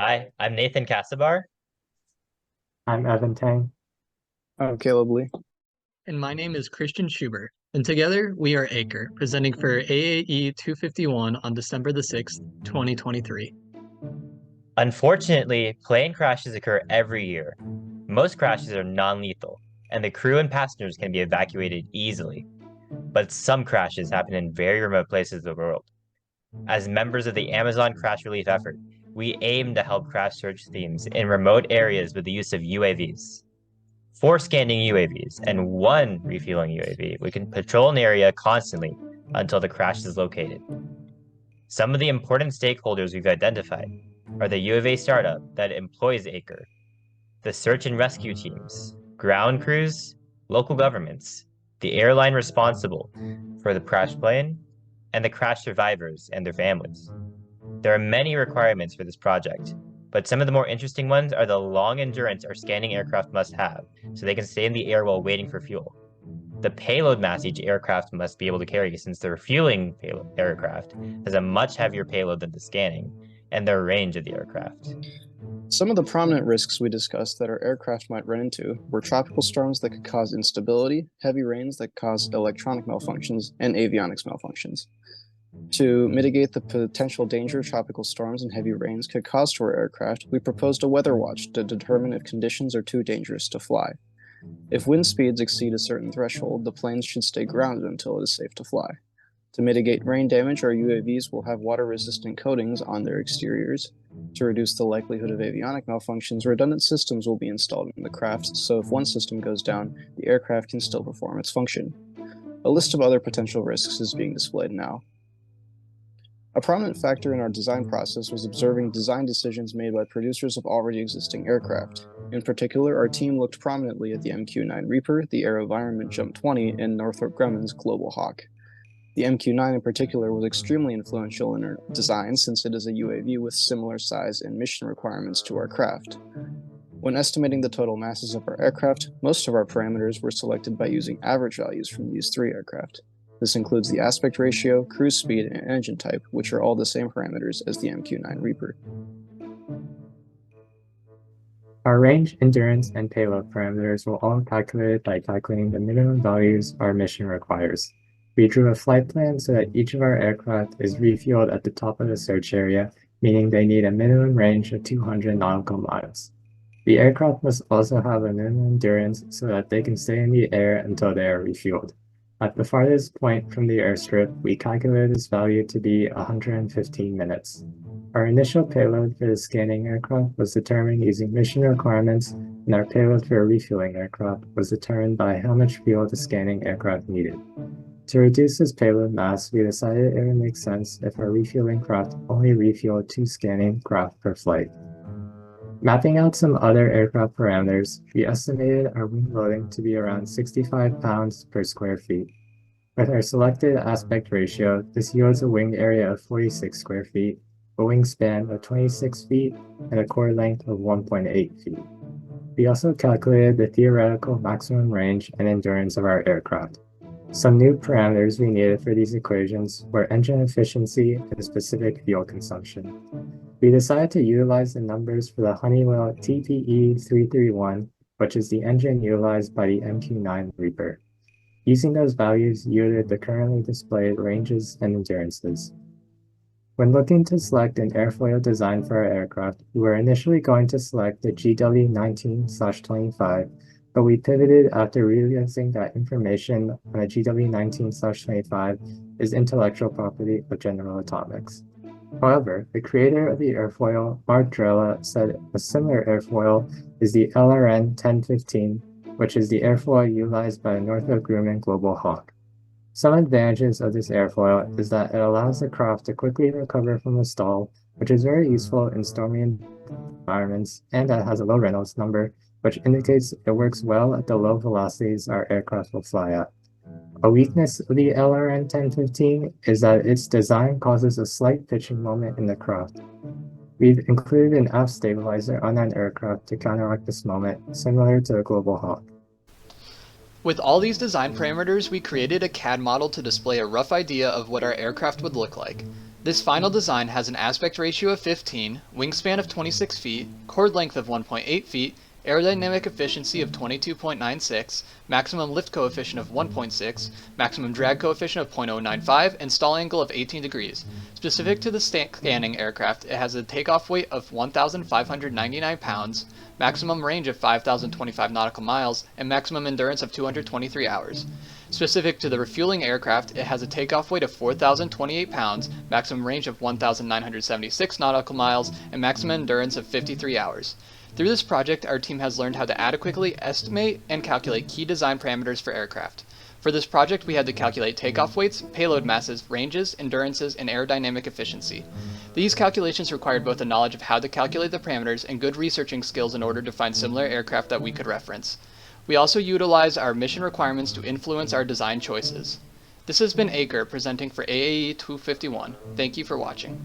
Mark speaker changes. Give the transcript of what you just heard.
Speaker 1: Hi, I'm Nathan Casabar.
Speaker 2: I'm Evan Tang.
Speaker 3: I'm Caleb Lee.
Speaker 4: And my name is Christian Schubert. And together we are ACRE, presenting for AAE251 on December the 6th, 2023.
Speaker 1: Unfortunately, plane crashes occur every year. Most crashes are non-lethal, and the crew and passengers can be evacuated easily. But some crashes happen in very remote places of the world. As members of the Amazon crash relief effort, we aim to help crash search teams in remote areas with the use of UAVs. 4 scanning UAVs and 1 refueling UAV, we can patrol an area constantly until the crash is located. Some of the important stakeholders we've identified are the UAV startup that employs ACRE, the search and rescue teams, ground crews, local governments, the airline responsible for the crash plane, and the crash survivors and their families. There are many requirements for this project, but some of the more interesting ones are the long endurance our scanning aircraft must have, so they can stay in the air while waiting for fuel. The payload mass each aircraft must be able to carry, since the refueling aircraft has a much heavier payload than the scanning, and the range of the aircraft.
Speaker 3: Some of the prominent risks we discussed that our aircraft might run into were tropical storms that could cause instability, heavy rains that cause electronic malfunctions, and avionics malfunctions. To mitigate the potential danger tropical storms and heavy rains could cause to our aircraft, we proposed a weather watch to determine if conditions are too dangerous to fly. If wind speeds exceed a certain threshold, the planes should stay grounded until it is safe to fly. To mitigate rain damage, our UAVs will have water-resistant coatings on their exteriors. To reduce the likelihood of avionic malfunctions, redundant systems will be installed in the craft, so if one system goes down, the aircraft can still perform its function. A list of other potential risks is being displayed now. A prominent factor in our design process was observing design decisions made by producers of already existing aircraft. In particular, our team looked prominently at the MQ-9 Reaper, the AeroVironment Jump 20, and Northrop Grumman's Global Hawk. The MQ-9 in particular was extremely influential in our design, since it is a UAV with similar size and mission requirements to our craft. When estimating the total masses of our aircraft, most of our parameters were selected by using average values from these 3 aircraft. This includes the aspect ratio, cruise speed, and engine type, which are all the same parameters as the MQ-9 Reaper.
Speaker 2: Our range, endurance, and payload parameters were all calculated by calculating the minimum values our mission requires. We drew a flight plan so that each of our aircraft is refueled at the top of the search area, meaning they need a minimum range of 200 nautical miles. The aircraft must also have a minimum endurance so that they can stay in the air until they are refueled. At the farthest point from the airstrip, we calculated this value to be 115 minutes. Our initial payload for the scanning aircraft was determined using mission requirements, and our payload for a refueling aircraft was determined by how much fuel the scanning aircraft needed. To reduce this payload mass, we decided it would make sense if our refueling craft only refueled 2 scanning craft per flight. Mapping out some other aircraft parameters, we estimated our wing loading to be around 65 pounds per square feet. With our selected aspect ratio, this yields a wing area of 46 square feet, a wingspan of 26 feet, and a core length of 1.8 feet. We also calculated the theoretical maximum range and endurance of our aircraft. Some new parameters we needed for these equations were engine efficiency and specific fuel consumption. We decided to utilize the numbers for the Honeywell TPE331, which is the engine utilized by the MQ-9 Reaper. Using those values yielded the currently displayed ranges and endurances. When looking to select an airfoil design for our aircraft, we were initially going to select the GW19/25, but we pivoted after realizing that information on a GW19/25 is intellectual property of General Atomics. However, the creator of the airfoil, Mark Drella, said a similar airfoil is the LRN-1015, which is the airfoil utilized by Northrop Grumman Global Hawk. Some advantages of this airfoil is that it allows the craft to quickly recover from a stall, which is very useful in stormy environments, and that has a low Reynolds number, which indicates it works well at the low velocities our aircraft will fly at. A weakness of the LRN-1015 is that its design causes a slight pitching moment in the craft. We've included an aft stabilizer on that aircraft to counteract this moment, similar to the Global Hawk.
Speaker 4: With all these design parameters, we created a CAD model to display a rough idea of what our aircraft would look like. This final design has an aspect ratio of 15, wingspan of 26 feet, chord length of 1.8 feet, aerodynamic efficiency of 22.96, maximum lift coefficient of 1.6, maximum drag coefficient of 0.095, and stall angle of 18 degrees. Specific to the scanning aircraft, it has a takeoff weight of 1,599 pounds, maximum range of 5,025 nautical miles, and maximum endurance of 223 hours. Specific to the refueling aircraft, it has a takeoff weight of 4,028 pounds, maximum range of 1,976 nautical miles, and maximum endurance of 53 hours. Through this project, our team has learned how to adequately estimate and calculate key design parameters for aircraft. For this project, we had to calculate takeoff weights, payload masses, ranges, endurances, and aerodynamic efficiency. These calculations required both a knowledge of how to calculate the parameters and good researching skills in order to find similar aircraft that we could reference. We also utilized our mission requirements to influence our design choices. This has been ACRE presenting for AAE251. Thank you for watching.